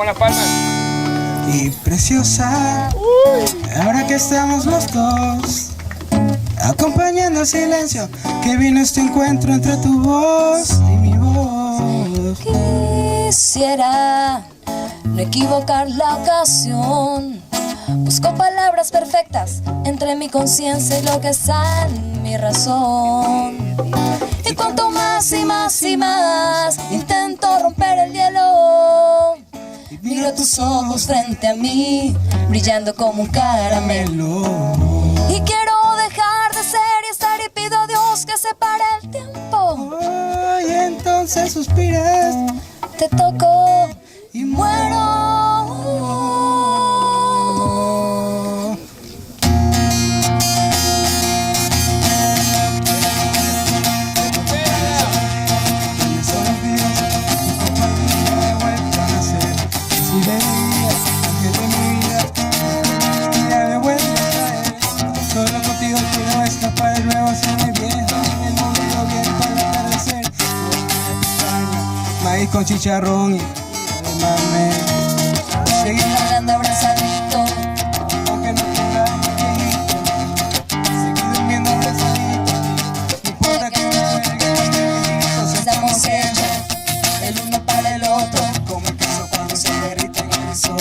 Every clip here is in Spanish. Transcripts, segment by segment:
con las palmas. Y preciosa, ahora que estamos los dos, acompañando el silencio que vino este encuentro entre tu voz y mi voz. Quisiera no equivocar la ocasión. Busco palabras perfectas entre mi conciencia y lo que está en mi razón. Y cuanto más y más y más intento romper el hielo, miro tus ojos frente a mí, brillando como un caramelo. Y quiero dejar de ser y estar y pido a Dios que se pare el tiempo. Y entonces suspiras, te toco y muero. Solo contigo quiero escapar de nuevo, hacerme bien, en el momento bien para el atardecer. Maíz con chicharrón y mame. Seguir hablando abrazadito, aunque no tengamos que ir. Seguir durmiendo abrazadito, no importa que nos estamos hechos el uno para el otro, como el queso cuando se derrite en el sol.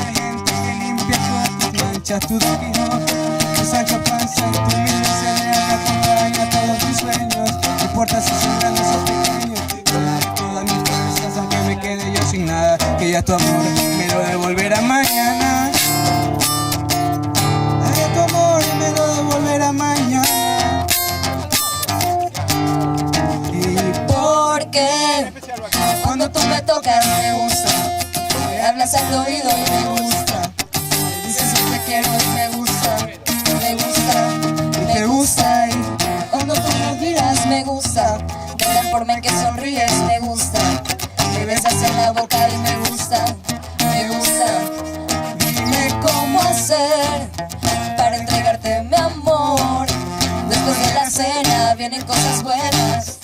Hay gente que limpia todas tus manchas, tus ojos. Sancho Panza, en tu miseria que acompaña todos tus sueños. No importa si son grandes o pequeños, yo daré todas mis fuerzas aunque me quede yo sin nada. Que ya tu amor me lo devolverá mañana. Haré tu amor y me lo devolverá mañana. Y porque cuando tú me tocas me gusta, me hablas al oído y me gusta, me dices que te quiero y me gusta. Me gusta, y cuando tú me miras me gusta, de la forma en que sonríes me gusta, me besas en la boca y me gusta, me gusta. Dime cómo hacer para entregarte mi amor. Después de la cena vienen cosas buenas,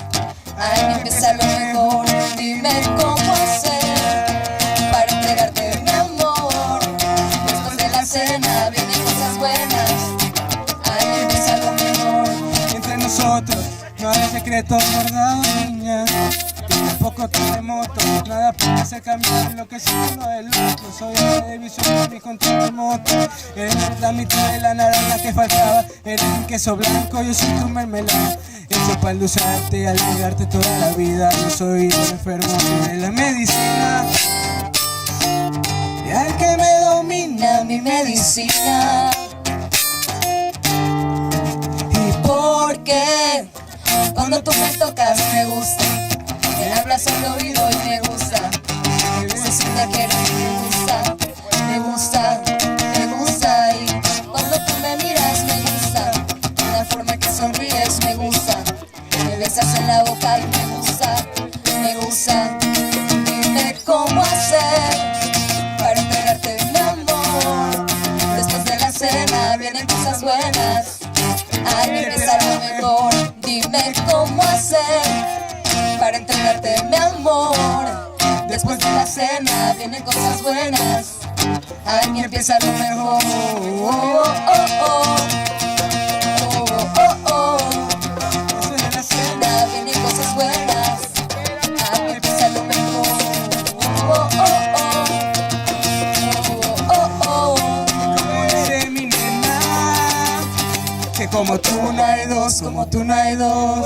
ahí empieza lo mejor. Dime cómo hacer para entregarte mi amor. Después de la cena vienen cosas buenas, nosotros no hay secretos guardados, niña. Tampoco terremoto, nada puede hacer cambiar lo que soy uno del otro. Soy la televisión de mi control remoto. Eres la mitad de la naranja que faltaba. Eres un queso blanco, yo soy tu mermelada. Hecho para endulzarte y alegrarte toda la vida. Yo soy un enfermo de la medicina, y al que me domina mi medicina. Porque cuando tú me tocas me gusta, me hablas al oído y me gusta, me dices que te quiero y me gusta, me gusta, me gusta. Y cuando tú me miras me gusta, la forma que sonríes me gusta, me besas en la boca y me gusta, me gusta. Dime cómo hacer para entregarte mi amor. Después de la cena vienen cosas buenas, ahí empieza lo mejor. Dime cómo hacer para entregarte mi amor. Después de la cena vienen cosas buenas, ahí empieza lo mejor. Oh, oh, oh. Oh, oh, oh. Después de la cena vienen cosas buenas, ahí empieza lo mejor. Oh, oh, oh. Oh, oh, oh. Como dice mi nena, que como tú no hay dos, como tú no hay dos.